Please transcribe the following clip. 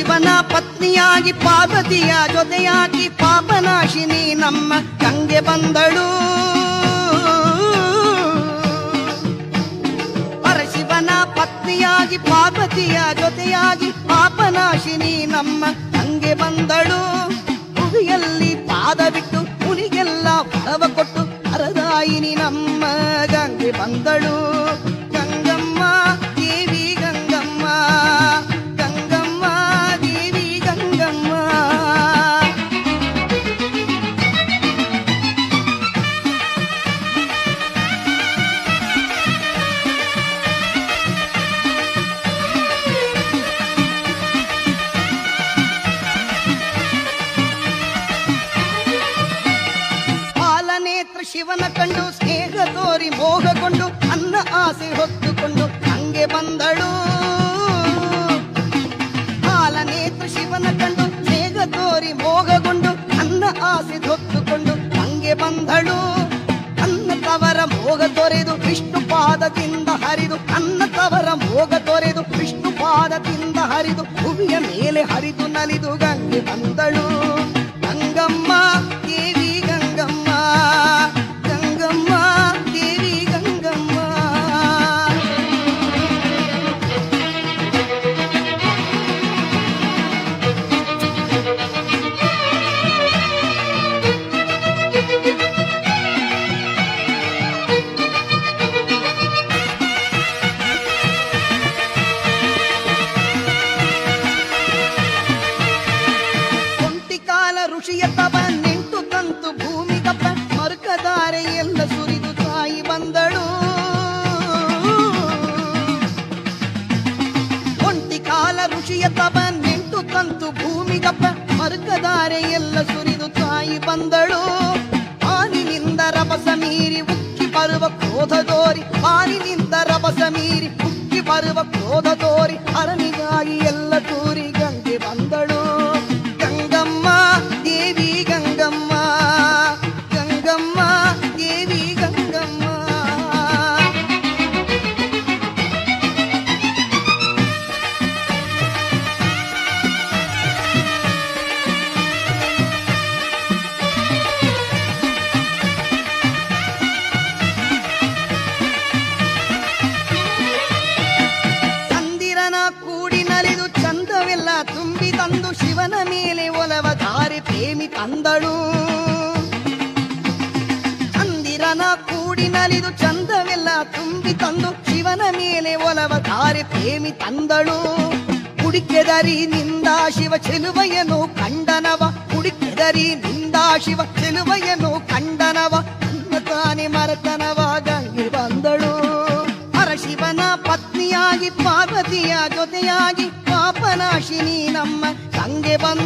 ಶಿವನ ಪತ್ನಿಯಾಗಿ ಪಾರ್ವತಿಯ ಜೊತೆಯಾಗಿ ಪಾಪನಾಶಿನಿ ನಮ್ಮ ಗಂಗೆ ಬಂದಳು. ಪರಶಿವನ ಪತ್ನಿಯಾಗಿ ಪಾರ್ವತಿಯ ಜೊತೆಯಾಗಿ ಪಾಪನಾಶಿನಿ ನಮ್ಮ ಗಂಗೆ ಬಂದಳು. ಭುವಿಯಲ್ಲಿ ಪಾದ ಬಿಟ್ಟು ಮುನಿಗೆಲ್ಲ ಫಲವ ಕೊಟ್ಟು ಹರದಾಯಿನಿ ನಮ್ಮ ಗಂಗೆ ಬಂದಳು. ಗಂಗಮ್ಮ ದೇವಿ ಗಂಗಮ್ಮ, ಗಂಗಮ್ಮ ದೇವಿ ಗಂಗಮ್ಮ. ಪಾಲನೇತ್ರ ಶಿವನ ಕಂಡು ಸ್ನೇಹ ತೋರಿ ಮೋಹಗೊಂಡು ಅನ್ನ ಆಸೆ ಹೊತ್ತುಕೊಂಡು ಹಂಗೆ ಬಂದಳು. ಪಾಲನೇತ್ರ ಶಿವನ ಕಂಡು ಸ್ನೇಹ ತೋರಿ ಮೋಹಗೊಂಡು ಅನ್ನ ಆಸೆ ಹೊತ್ತುಕೊಂಡು ಹಂಗೆ ಬಂದಳು. ಅನ್ನ ತವರ ಮೋಗ ತೊರೆದು ವಿಷ್ಣು ಪಾದದಿಂದ ಹರಿದು, ಅನ್ನ ತವರ ಮೋಗ ತೊರೆದು ವಿಷ್ಣು ಪಾದದಿಂದ ಹರಿದು ಭುವಿಯ ಮೇಲೆ ಹರಿದು ನಲಿದು ಗಂಗೆ ಬಂದಳು. ಗಂಗಮ್ಮ ದೇವಿ ಗಂಗಮ್ಮ, ಗಂಗಮ್ಮ ದೇವಿ ಗಂಗಮ್ಮ. ಕೊಂಟಿಕಾಲ ಋಷಿಯ ತಪ ನಿಂಟು ತಂತು ಭೂಮಿ ಕಪ್ಪ ಮರುಕದಾರೆ ಎಲ್ಲ ಸುರಿದು ತಾಯಿ ಬಂದಳು. ಕೊಂಟಿಕಾಲ ಋಷಿಯ ತಪ ನಿಂಟು ತಂತು ಭೂಮಿ ಕಪ್ಪ ಮರುಕದಾರೆ ಎಲ್ಲ ಸುರಿದು ತಾಯಿ ಬಂದಳು. ಆನಿನಿಂದ ರಭಸ ಮೀರಿ ಉಕ್ಕಿ ಬರುವ ಕ್ರೋಧ ತೋರಿ, ಆನಿನಿಂದ ರಭಸ ಮೀರಿ ಉಕ್ಕಿ ಬರುವ ಕ್ರೋಧ ತೋರಿ ಅರನಿಗಾಗಿ ಎಲ್ಲ ತೂರಿ ಗಂಗೆ ಬಂದಳು. ಗಂಗಮ್ಮ ದೇವಿ ಗಂಗಮ್ಮ, ಗಂಗಮ್ಮ ದೇವಿ ಗಂಗಮ್ಮ. ಚಂದಿರನ ಕೂಡಿ ನಲಿದು ಚಂದವೆಲ್ಲ ತುಂಬಿ ತಂದು ಶಿವನ ಮೇಲೆ ಒಲವ ಧಾರೆ ಪ್ರೇಮಿ ತಂದಳು. ಚಂದಿರನ ಕೂಡಿ ನಲಿದು ಚಂದವೆಲ್ಲ ತುಂಬಿ ತಂದು ಶಿವನ ಮೇಲೆ ಒಲವ ಧಾರೆ ಪ್ರೇಮಿ ತಂದಳು. ಹುಡುಕೆದರಿ ನಿಂದ ಶಿವ ಚೆಲುವೆಯನು ಕಂಡನವ, ಹುಡುಕೆದರಿ ನಿಂದ ಶಿವ ಚೆಲುವೆಯನು ಕಂಡನವ, ಅನ್ನ ತಾನೆ ಮರತನವ ಗಂಗೆ ಬಂದಳು. ಪರಶಿವನ ಪತ್ನಿಯಾಗಿ ಪಾರ್ವತಿಯ ಜೊತೆಯಾಗಿ ಪಾಪನಾಶಿನಿ ನಮ್ಮ ಗಂಗೆ ಬಂದ